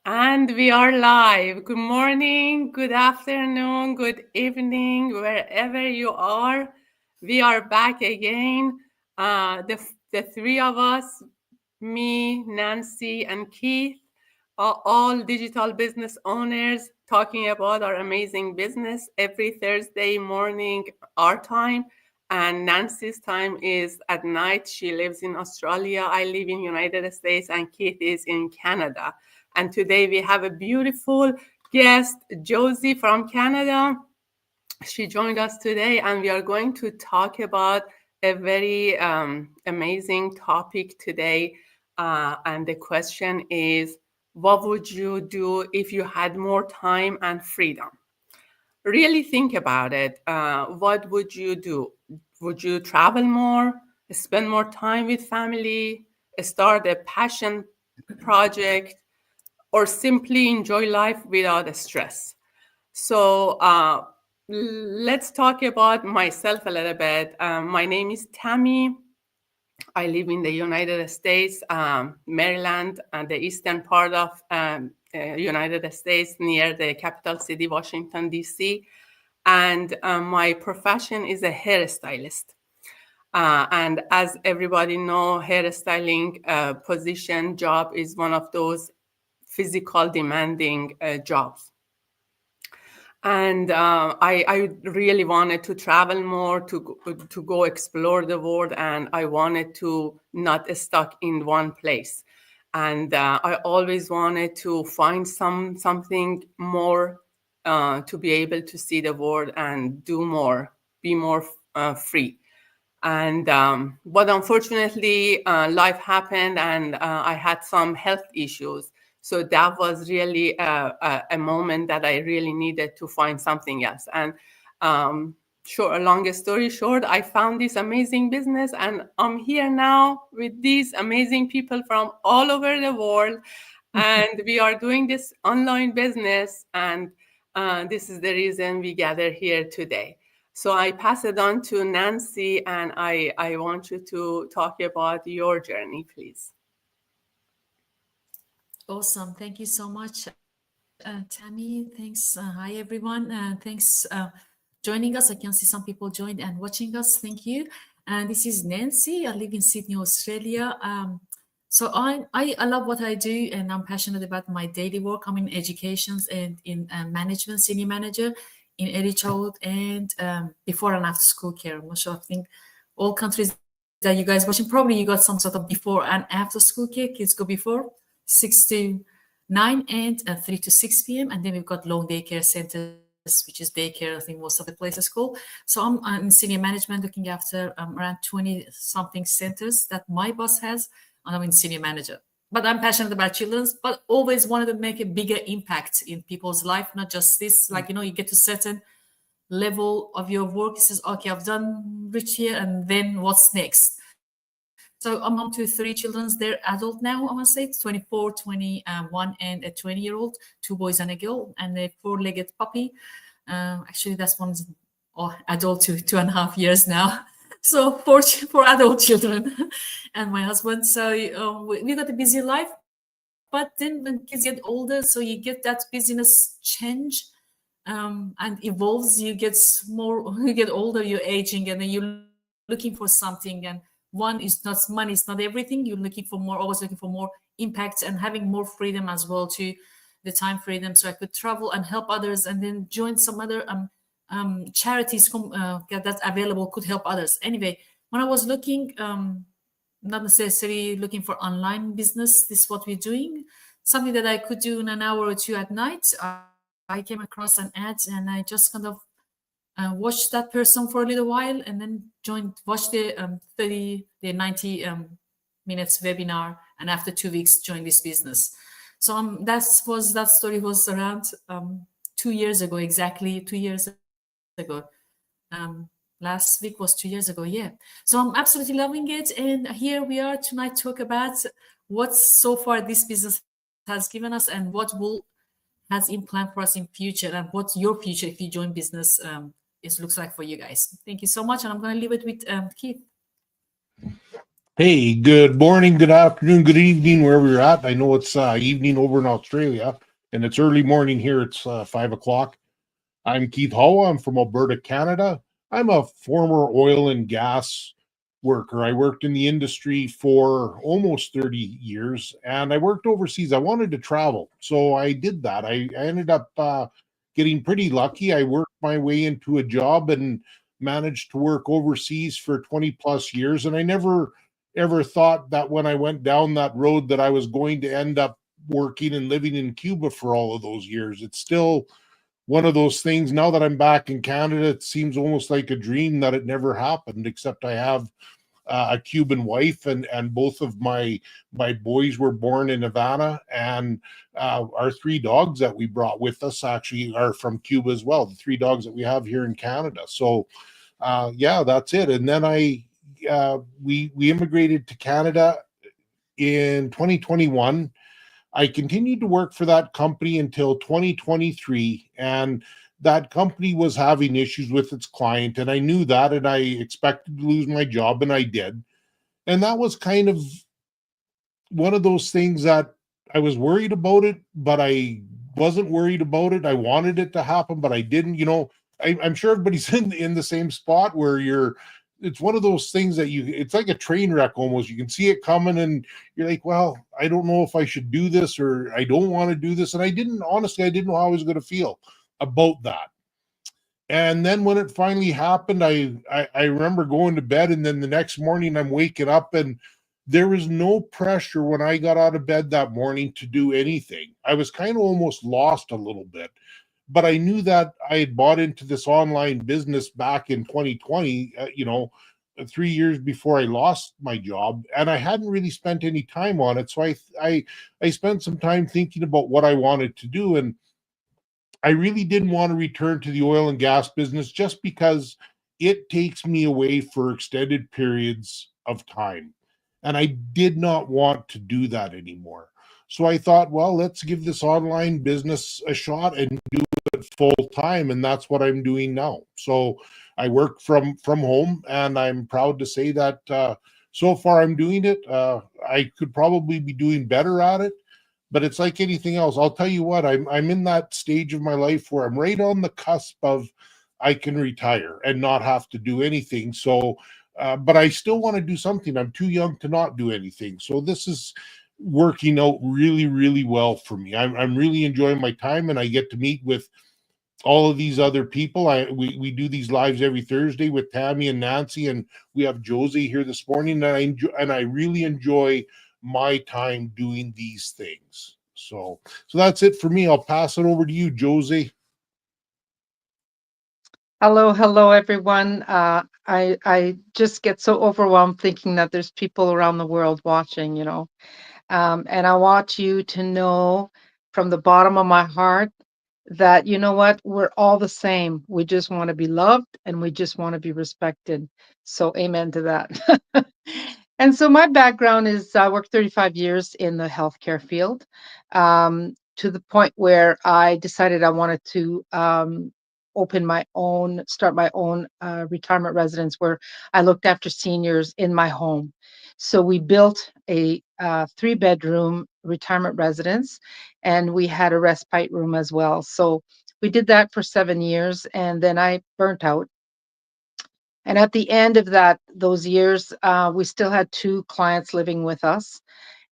And we are live. Good morning, good afternoon, good evening, wherever you are. We are back again. The three of us, me, Nancy, and Keith, are all digital business owners talking about our amazing business every Thursday morning, our time. And Nancy's time is at night. She lives in Australia. I live in United States, and Keith is in Canada. And today we have a beautiful guest, Josie from Canada. She joined us today, and we are going to talk about a very amazing topic today. And the question is, what would you do if you had more time and freedom? Really think about it. What would you do? Would you travel more, spend more time with family, start a passion project, or simply enjoy life without stress? So let's talk about myself a little bit. My name is Tammy. I live in the United States, Maryland, the eastern part of United States, near the capital city, Washington, D.C. And my profession is a hairstylist. And as everybody know, hairstyling position job is one of those physical demanding jobs. And I really wanted to travel more, to go explore the world, and I wanted to not stuck in one place. And I always wanted to find something more, to be able to see the world and do more, be more free. And but unfortunately, life happened, and I had some health issues. So that was really a moment that I really needed to find something else. And longest story short, I found this amazing business, and I'm here now with these amazing people from all over the world, and we are doing this online business. And this is the reason we gather here today. So I pass it on to Nancy, and I want you to talk about your journey, please. Awesome. Thank you so much, Tammy. Thanks. Hi, everyone. Thanks joining us. I can see some people joined and watching us. Thank you. And this is Nancy. I live in Sydney, Australia. So I love what I do, and I'm passionate about my daily work. I'm in education and in management, senior manager in early childhood and before and after school care. I'm not sure. I think all countries that you guys watching, probably you got some sort of before and after school care. Kids go before 6 to 9 and 3 to 6 p.m. And then we've got long daycare centers, which is daycare, I think most of the places call. So I'm in senior management looking after around 20 something centers that my boss has, and I'm in senior manager. But I'm passionate about children's, but always wanted to make a bigger impact in people's life, not just this, like, you get to certain level of your work. It says, okay, I've done rich here, and then what's next? So I'm mom to 3 children. They're adult now, I want to say. It's 24, 21, and a 20-year-old, 2 boys and a girl, and a 4-legged puppy. Actually, that's one's adult to 2.5 years now. So four adult children and my husband. So we got a busy life. But then when kids get older, so you get that busyness change and evolves. You get more, you get older, you're aging, and then you're looking for something. And money is not everything. You're looking for more, always looking for more impact and having more freedom as well, to the time freedom, so I could travel and help others, and then join some other charities that's available, could help others. Anyway, when I was looking, not necessarily looking for online business, this is what we're doing, something that I could do in an hour or two at night. I came across an ad, and I just kind of watched that person for a little while, and then watched the 90 minutes webinar, and after 2 weeks joined this business. So that story was around 2 years ago, exactly 2 years ago. Last week was 2 years ago, yeah. So I'm absolutely loving it, and here we are tonight, talk about what so far this business has given us, and what will has in plan for us in future, and what your future, if you join business, looks like for you guys. Thank you so much, and I'm going to leave it with Keith. Hey, good morning, good afternoon, good evening, wherever you're at. I know it's evening over in Australia, and it's early morning here. It's 5 o'clock. I'm Keith Hall. I'm from Alberta, Canada. I'm a former oil and gas worker. I worked in the industry for almost 30 years and I worked overseas. I wanted to travel. So I did that. I ended up getting pretty lucky. I worked my way into a job and managed to work overseas for 20 plus years. And I never ever thought that when I went down that road that I was going to end up working and living in Cuba for all of those years. It's still one of those things. Now that I'm back in Canada, it seems almost like a dream that it never happened, except I have a Cuban wife, and both of my boys were born in Havana, and our three dogs that we brought with us actually are from Cuba as well. The three dogs that we have here in Canada. So yeah, that's it. And then we immigrated to Canada in 2021. I continued to work for that company until 2023, and that company was having issues with its client, and I knew that, and I expected to lose my job, and I did. And that was kind of one of those things that I was worried about it, but I wasn't worried about it. I wanted it to happen, but I didn't. I'm sure everybody's in the same spot where you're. It's one of those things that it's like a train wreck almost. You can see it coming, and you're like, well, I don't know if I should do this or I don't want to do this. And I didn't, honestly, I didn't know how I was going to feel about that. And then when it finally happened, I remember going to bed, and then the next morning I'm waking up, and there was no pressure when I got out of bed that morning to do anything. I was kind of almost lost a little bit, but I knew that I had bought into this online business back in 2020, 3 years before I lost my job, and I hadn't really spent any time on it. So I spent some time thinking about what I wanted to do, and I really didn't want to return to the oil and gas business just because it takes me away for extended periods of time. And I did not want to do that anymore. So I thought, well, let's give this online business a shot and do it full time. And that's what I'm doing now. So I work from home, and I'm proud to say that so far I'm doing it. I could probably be doing better at it, but it's like anything else. I'll tell you what, I'm in that stage of my life where I'm right on the cusp of I can retire and not have to do anything. So, but I still want to do something. I'm too young to not do anything. So this is working out really, really well for me. I'm really enjoying my time, and I get to meet with all of these other people. We do these lives every Thursday with Tammy and Nancy, and we have Josie here this morning, and I really enjoy my time doing these things. So that's it for me. I'll pass it over to you, Josie. Hello, hello, everyone. I just get so overwhelmed thinking that there's people around the world watching. And I want you to know from the bottom of my heart that, you know what, we're all the same. We just want to be loved and we just want to be respected. So, amen to that. And so, my background is I worked 35 years in the healthcare field, to the point where I decided I wanted to start my own retirement residence where I looked after seniors in my home. So we built a three-bedroom retirement residence, and we had a respite room as well. So we did that for 7 years, and then I burnt out. And at the end of those years, we still had two clients living with us,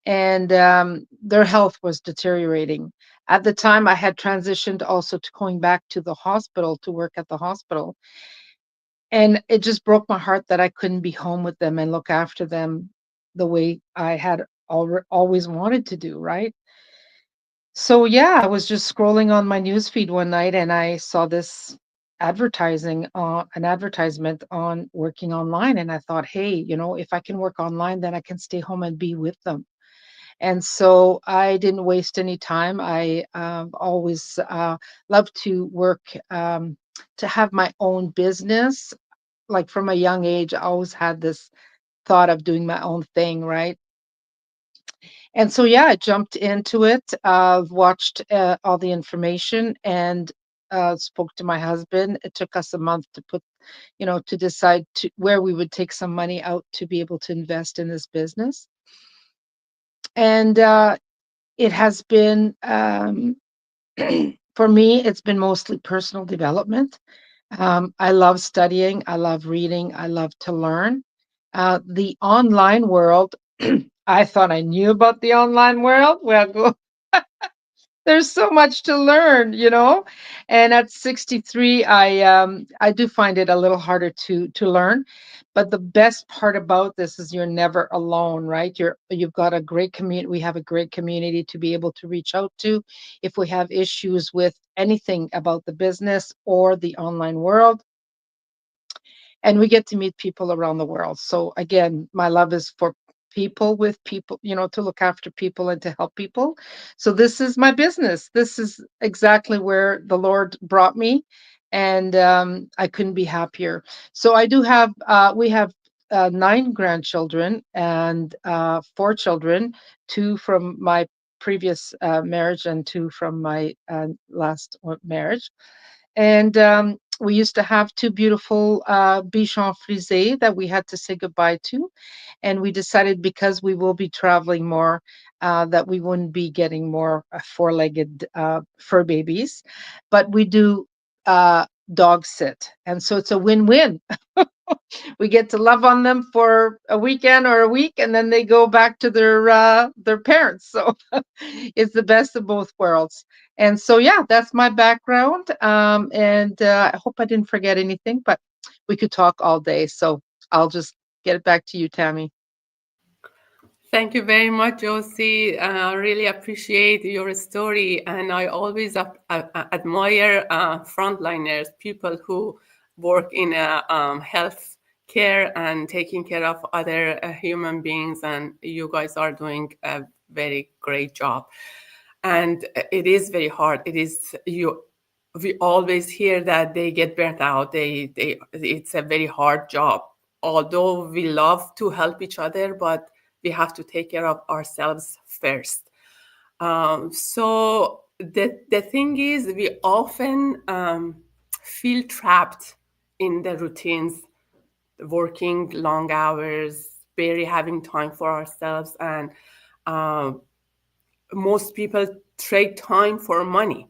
and their health was deteriorating. At the time, I had transitioned also to going back to the hospital to work at the hospital. And it just broke my heart that I couldn't be home with them and look after them the way I had always wanted to do, right? So yeah, I was just scrolling on my news feed one night and I saw this an advertisement on working online, and I thought, hey, if I can work online, then I can stay home and be with them. And so I didn't waste any time. I always loved to work, to have my own business. Like from a young age, I always had this thought of doing my own thing, right? And so, yeah, I jumped into it, watched all the information, and spoke to my husband. It took us a month to put, to decide where we would take some money out to be able to invest in this business. And it has been, for me, it's been mostly personal development. I love studying. I love reading. I love to learn. The online world, I thought I knew about the online world. Well, there's so much to learn, And at 63, I do find it a little harder to learn. But the best part about this is you're never alone, right? You've got a great community. We have a great community to be able to reach out to if we have issues with anything about the business or the online world, and we get to meet people around the world. So again, my love is for people, with people, to look after people and to help people. So this is my business. This is exactly where the Lord brought me, and I couldn't be happier. So I do have, we have 9 grandchildren and 4 children, 2 from my previous marriage and 2 from my last marriage. And we used to have 2 beautiful Bichon frisés that we had to say goodbye to. And we decided, because we will be traveling more, that we wouldn't be getting more 4-legged fur babies, but we do dog sit. And so it's a win-win. We get to love on them for a weekend or a week, and then they go back to their parents. So it's the best of both worlds. And so, yeah, that's my background. And I hope I didn't forget anything, but we could talk all day. So I'll just get it back to you, Tammy. Thank you very much, Josie. I really appreciate your story, and I always admire frontliners, people who work in health care and taking care of other human beings, and you guys are doing a very great job. And it is very hard. It is you. We always hear that they get burnt out. It's a very hard job. Although we love to help each other, but we have to take care of ourselves first. So the thing is, we often feel trapped in the routines, working long hours, barely having time for ourselves, and uh, most people trade time for money,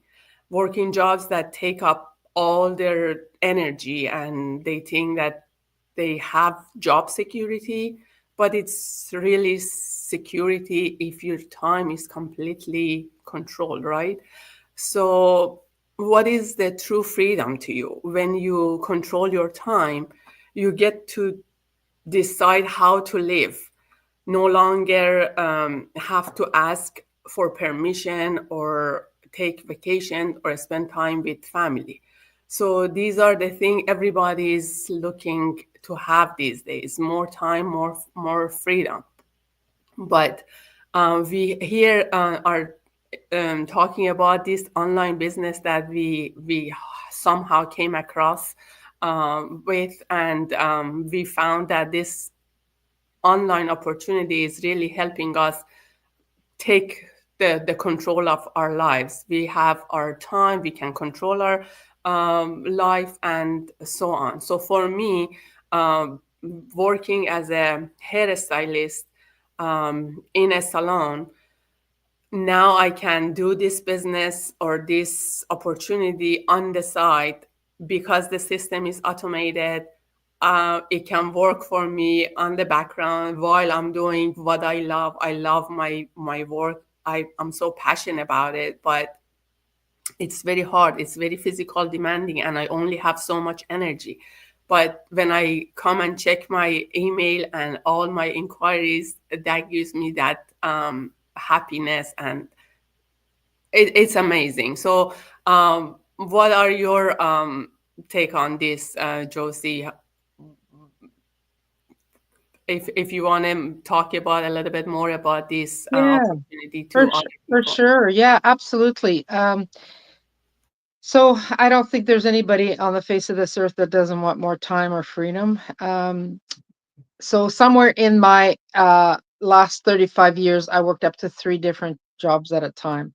working jobs that take up all their energy, and they think that they have job security, but it's really security if your time is completely controlled, right? So what is the true freedom to you? When you control your time, you get to decide how to live, no longer have to ask for permission or take vacation or spend time with family. So these are the things everybody is looking to have these days: more time, more freedom. But we here are talking about this online business that we somehow came across with, and we found that this online opportunity is really helping us take the control of our lives. We have our time, we can control our life, and so on. So for me, working as a hairstylist in a salon, now I can do this business or this opportunity on the side because the system is automated. It can work for me on the background while I'm doing what I love. I love my work. I'm so passionate about it, but it's very hard. It's very physical demanding, and I only have so much energy. But when I come and check my email and all my inquiries, that gives me that happiness, and it's amazing. So, what are your take on this, Josie? If you want to talk about a little bit more about this Yeah, opportunity to other for people. sure. Yeah, absolutely. So I don't think there's anybody on the face of this earth that doesn't want more time or freedom. So somewhere in my last 35 years, I worked up to 3 different jobs at a time.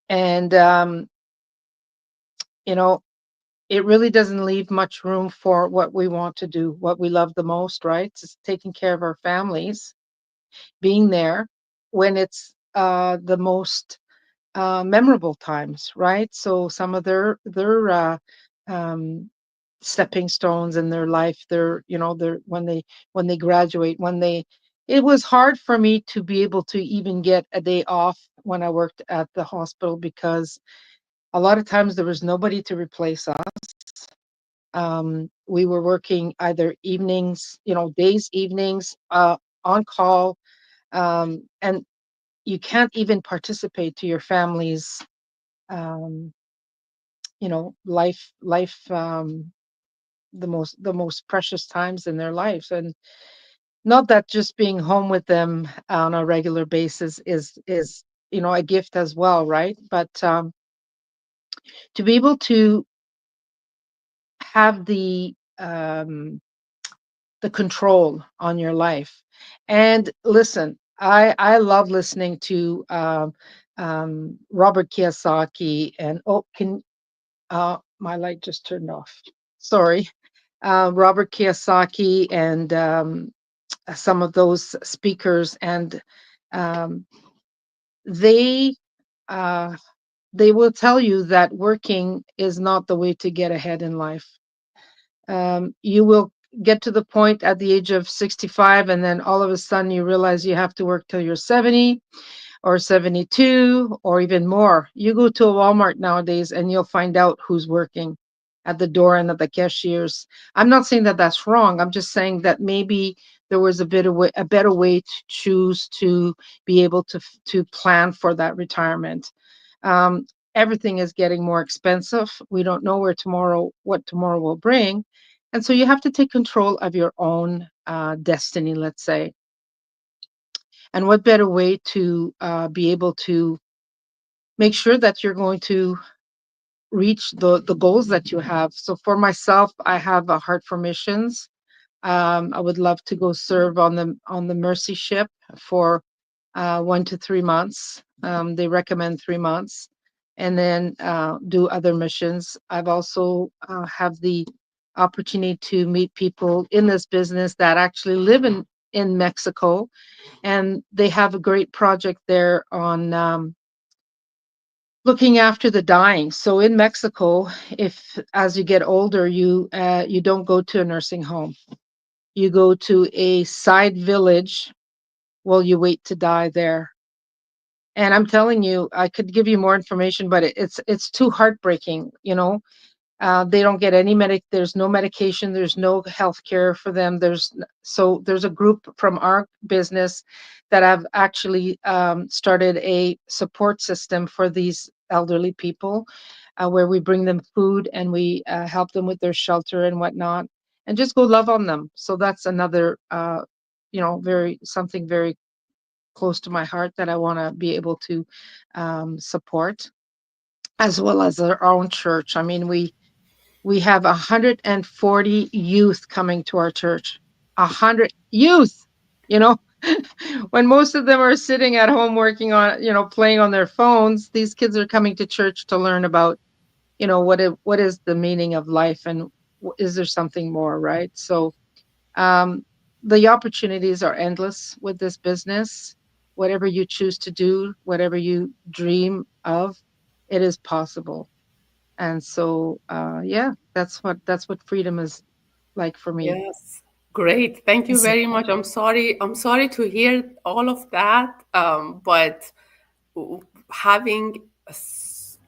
And you know, it really doesn't leave much room for what we want to do, what we love the most, right? It's taking care of our families, being there when it's the most memorable times, right? So some of their um, stepping stones in their life, their when they graduate, it was hard for me to be able to even get a day off when I worked at the hospital because a lot of times there was nobody to replace us. We were working either evenings, days, evenings, on call, and you can't even participate to your family's, um, life, the most precious times in their lives. And not that just being home with them on a regular basis is a gift as well, right? But to be able to have the control on your life. And listen, I love listening to Robert Kiyosaki. And can my light just turned off. Sorry. Robert Kiyosaki and some of those speakers, and um, they uh, they will tell you that working is not the way to get ahead in life. You will get to the point at the age of 65, and then all of a sudden you realize you have to work till you're 70 or 72 or even more. You go to a Walmart nowadays and you'll find out who's working at the door and at the cashiers. I'm not saying that that's wrong. I'm just saying that maybe there was a better way to choose to be able to plan for that retirement. Um, Everything is getting more expensive. We don't know what tomorrow will bring. And so you have to take control of your own destiny, let's say. And what better way to be able to make sure that you're going to reach the goals that you have. So for myself, I have a heart for missions. I would love to go serve on the Mercy ship for 1 to 3 months. They recommend 3 months, and then do other missions. I've also have the opportunity to meet people in this business that actually live in Mexico, and they have a great project there on looking after the dying. So in Mexico, if as you get older, you don't go to a nursing home, you go to a side village while you wait to die there. And I'm telling you, I could give you more information, but it's too heartbreaking. They don't get any there's no medication, there's no health care for them. There's a group from our business that have actually started a support system for these elderly people, where we bring them food and we help them with their shelter and whatnot, and just go love on them. So that's another very something very close to my heart that I want to be able to support, as well as our own church. I mean, we have 140 youth coming to our church. 100 youth, you know, when most of them are sitting at home working on, playing on their phones. These kids are coming to church to learn about, what is the meaning of life, and is there something more, right? So um, the opportunities are endless with this business. Whatever you choose to do, whatever you dream of, it is possible. And so, yeah, that's what freedom is like for me. Yes, great. Thank you Yes. very much. I'm sorry to hear all of that. But having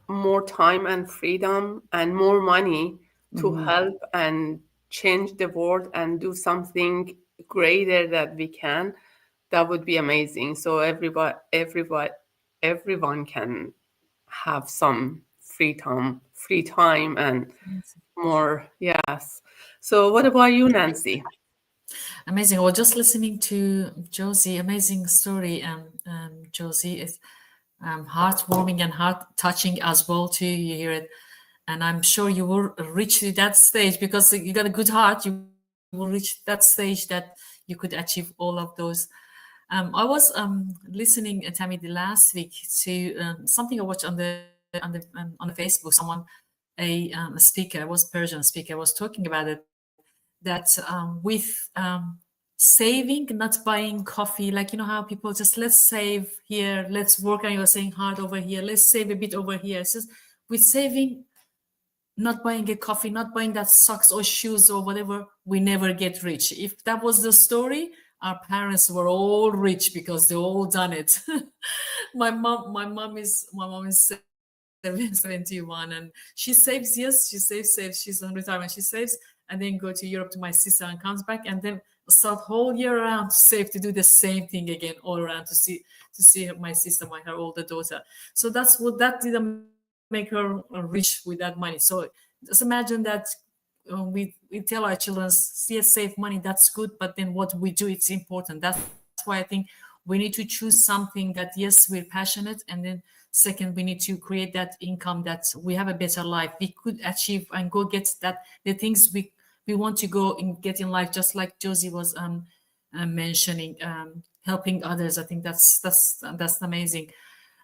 more time and freedom and more money to Mhm. help and change the world and do something greater that we can, that would be amazing. So everyone can have some free time and more. Yes. So what about you, Nancy? Amazing. Well, just listening to Josie, amazing story. Josie is heartwarming and heart touching as well too. You hear it, and I'm sure you will reach to that stage because you got a good heart. You will reach that stage that you could achieve all of those. I was listening, Tammy, the last week to something I watched on the Facebook. Someone a speaker, was Persian speaker, was talking about it, that with saving, not buying coffee, like, you know how people just, let's save here, let's work, and you're saying hard over here, let's save a bit over here. It says with saving, not buying a coffee, not buying that socks or shoes or whatever, we never get rich. If that was the story, our parents were all rich because they all done it. My mom is 71, and she saves. Yes, she saves. She's on retirement. She saves, and then go to Europe to my sister and comes back, and then start whole year around to save, to do the same thing again all around, to see my sister, her older daughter. So that's what, that didn't make her rich with that money. So just imagine that we tell our children, yes, save money, that's good, but then what we do, it's important. That's why I think we need to choose something that, yes, we're passionate, and then second, we need to create that income that we have a better life, we could achieve and go get that, the things we want to go and get in life, just like Josie was mentioning, helping others. I think that's amazing.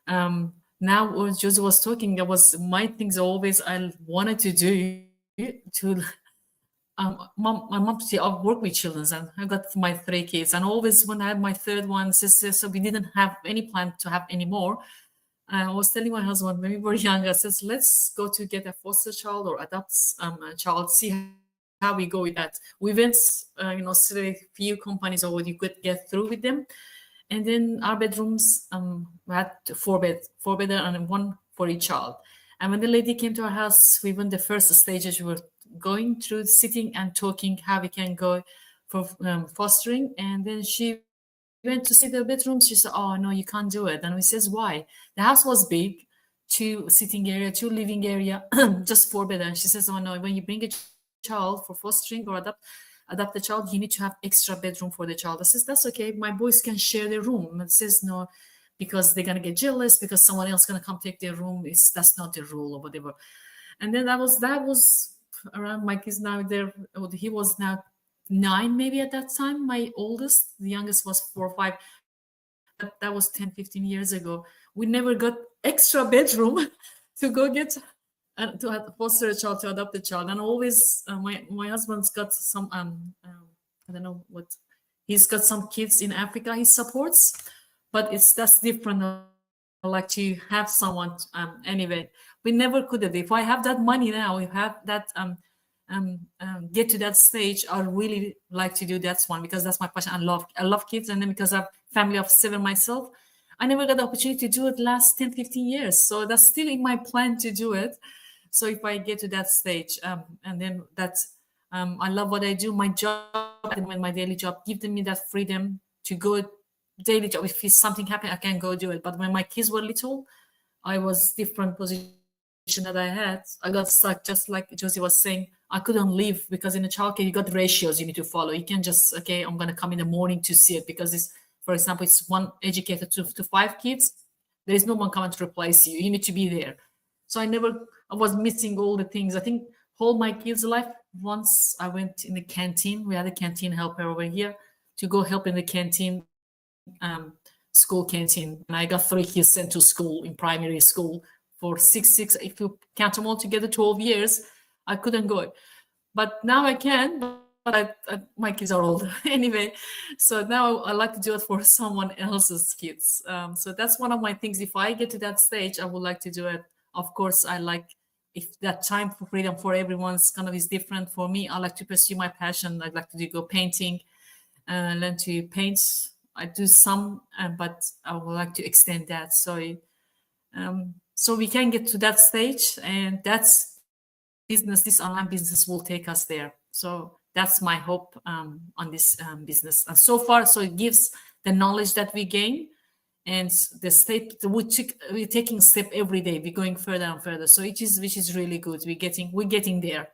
Now, when Josie was talking, it was my things always I wanted to do to my mom said, I work with children, and I got my 3 kids, and always when I had my third one, so we didn't have any plan to have any more. I was telling my husband when we were younger, I says, let's go to get a foster child or adopt a child, see how we go with that. We went, see a few companies or what you could get through with them. And then our bedrooms had 4 beds and 1 for each child. And when the lady came to our house, we went the first stages. We were going through sitting and talking how we can go for fostering. And then she went to see the bedrooms. She said, oh, no, you can't do it. And we says, why? The house was big, 2 sitting area, 2 living area, just 4 beds. And she says, oh, no, when you bring a child for fostering or adopt a child, you need to have extra bedroom for the child. I says, that's okay, my boys can share their room. It says, no, because they're gonna get jealous because someone else gonna come take their room. That's not the rule or whatever. And then that was around my kids now. He was now 9 maybe at that time, my oldest. The youngest was 4 or 5. That was 10, 15 years ago. We never got extra bedroom to go get to foster a child, to adopt a child. And always my husband's got some I don't know what, he's got some kids in Africa he supports, but that's different. I like to have someone. Anyway, we never could have. If I have that money now, we have that get to that stage, I really like to do that one, because that's my passion. I love kids, and then because I have family of 7 myself, I never got the opportunity to do it last 10, 15 years. So that's still in my plan to do it. So if I get to that stage, and then that's, I love what I do. My job and my daily job gives me that freedom to go daily job. If something happened, I can go do it. But when my kids were little, I was different position that I had. I got stuck, just like Josie was saying. I couldn't leave because in a childcare, you got ratios you need to follow. You can't just, okay, I'm going to come in the morning to see it, because it's, for example, it's 1 educator to 5 kids. There is no one coming to replace you. You need to be there. So I was missing all the things. I think whole my kids' life, once I went in the canteen. We had a canteen helper over here to go help in the canteen, school canteen. And I got 3 kids sent to school in primary school for 6, if you count them all together, 12 years. I couldn't go. But now I can, but my kids are older anyway. So now I like to do it for someone else's kids. So that's one of my things. If I get to that stage, I would like to do it. Of course, I like, if that time for freedom for everyone's kind of is different. For me, I like to pursue my passion. I'd like to go painting, learn to paint. I do some, but I would like to extend that. So we can get to that stage, and that's business. This online business will take us there. So that's my hope on this business. And so far, so it gives the knowledge that we gain, and the step we're taking step every day. We're going further and further. So which is really good. We're getting there.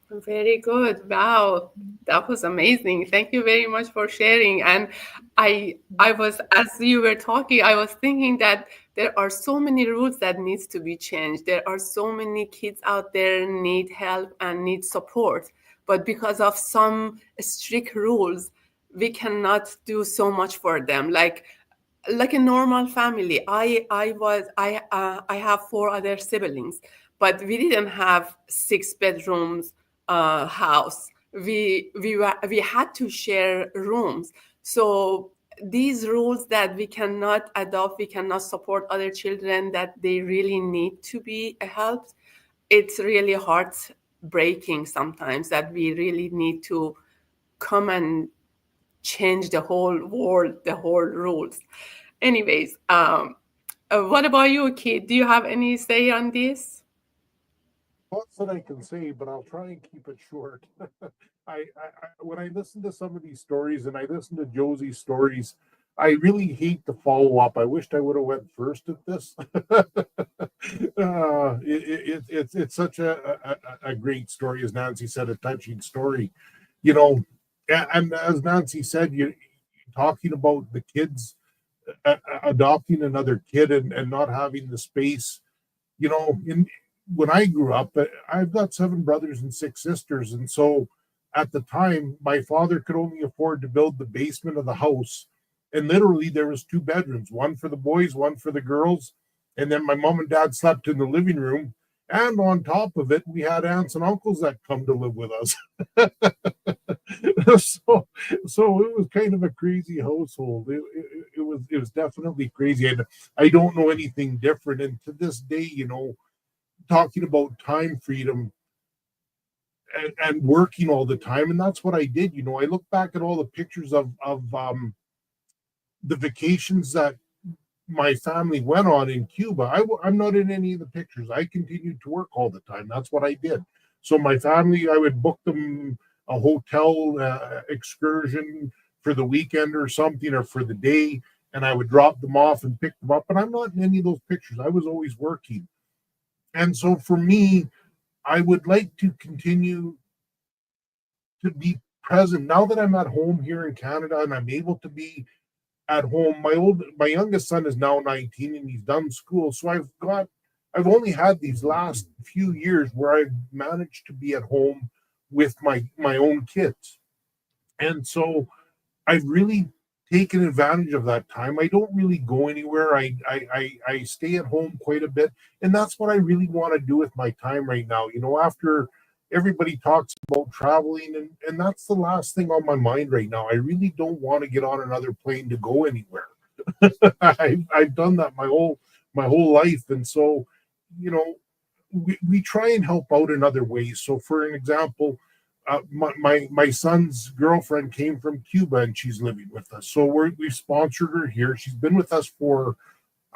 Very good. Wow, that was amazing. Thank you very much for sharing. And I was, as you were talking, I was thinking that there are so many rules that needs to be changed. There are so many kids out there need help and need support, but because of some strict rules, we cannot do so much for them. Like a normal family. I have 4 other siblings, but we didn't have 6 bedrooms house. We had to share rooms. So these rules that we cannot adopt, we cannot support other children that they really need to be helped. It's really heartbreaking sometimes that we really need to come and change the whole world, the whole rules. Anyways, what about you, Kid? Do you have any say on this? Lots that I can say, but I'll try and keep it short. When I listen to some of these stories and I listen to Josie's stories, I really hate to follow up. I wished I would have went first at this. It's such a great story, as Nancy said, a touching story. You know, and as Nancy said, you talking about the kids adopting another kid and not having the space. In when I grew up, I've got 7 brothers and 6 sisters, and so at the time, my father could only afford to build the basement of the house, and literally there was 2 bedrooms, one for the boys, one for the girls, and then my mom and dad slept in the living room. And on top of it, we had aunts and uncles that come to live with us. so, so it was kind of a crazy household. It was definitely crazy, and I don't know anything different. And to this day, talking about time freedom and working all the time, and that's what I did. I look back at all the pictures of the vacations that my family went on in Cuba. I'm not in any of the pictures. I continued to work all the time. That's what I did. So my family, I would book them a hotel excursion for the weekend or something, or for the day, and I would drop them off and pick them up. But I'm not in any of those pictures. I was always working. And so for me, I would like to continue to be present now that I'm at home here in Canada and I'm able to be at home. My youngest son is now 19 and he's done school. So I've only had these last few years where I've managed to be at home with my own kids. And so I've really taken advantage of that time. I don't really go anywhere. I stay at home quite a bit, and that's what I really want to do with my time right now. After everybody talks about traveling, and that's the last thing on my mind right now. I really don't want to get on another plane to go anywhere. I've done that my whole life, and so you know we try and help out in other ways. So, for an example, my son's girlfriend came from Cuba and she's living with us. So we've sponsored her here. She's been with us for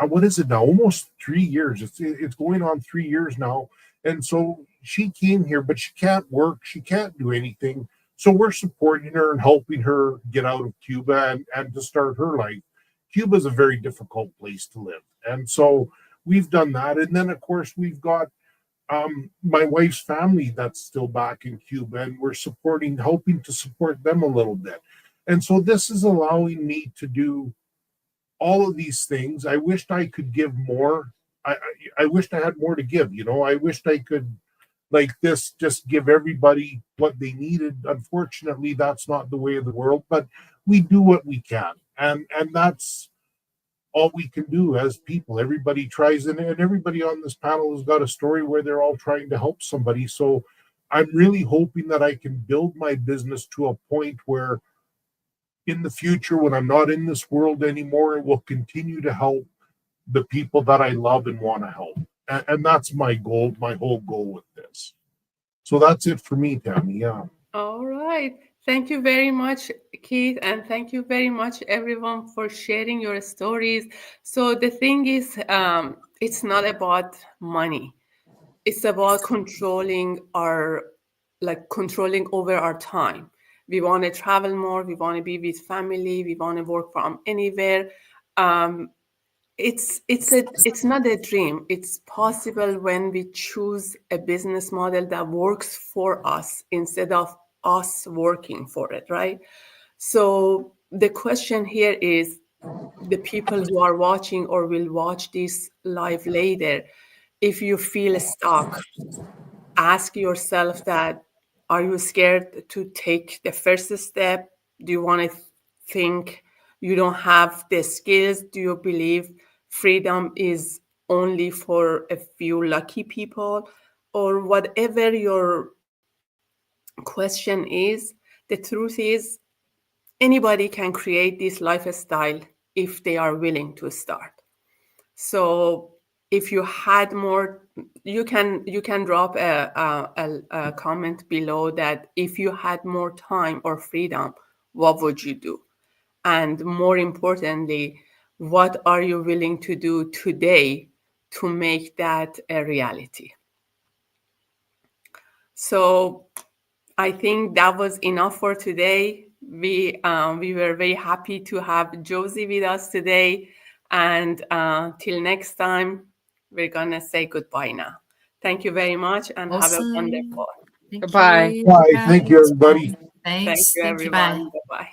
what is it now? Almost 3 years. It's going on 3 years now. And so she came here, but she can't work. She can't do anything. So we're supporting her and helping her get out of Cuba and to start her life. Cuba is a very difficult place to live. And so we've done that. And then, of course, we've got my wife's family that's still back in Cuba, and we're helping to support them a little bit. And so this is allowing me to do all of these things. I wished I could give more. I wished I had more to give. I wished I could, like this, just give everybody what they needed. Unfortunately, that's not the way of the world, but we do what we can, and that's all we can do as people. Everybody tries, and everybody on this panel has got a story where they're all trying to help somebody. So I'm really hoping that I can build my business to a point where in the future, when I'm not in this world anymore, it will continue to help the people that I love and want to help. And that's my goal, my whole goal with this. So that's it for me, Tammy. Yeah. All right. Thank you very much, Keith, and thank you very much, everyone, for sharing your stories. So the thing is, it's not about money. It's about controlling over our time. We want to travel more. We want to be with family. We want to work from anywhere. Um, it's not a dream. It's possible when we choose a business model that works for us instead of us working for it, right? So the question here is, the people who are watching or will watch this live later, if you feel stuck, ask yourself that, are you scared to take the first step? Do you want to think you don't have the skills? Do you believe freedom is only for a few lucky people, or whatever your question is, the truth is anybody can create this lifestyle if they are willing to start. So if you had more, you can drop a comment below that if you had more time or freedom, what would you do? And more importantly, what are you willing to do today to make that a reality? So I think that was enough for today. We were very happy to have Josie with us today, and till next time, we're gonna say goodbye now. Thank you very much, and have a Awesome. wonderful. Thank Goodbye. you. Bye. Thank you, everybody. Thank Thanks. you, Thank you. Bye. everyone. Bye bye.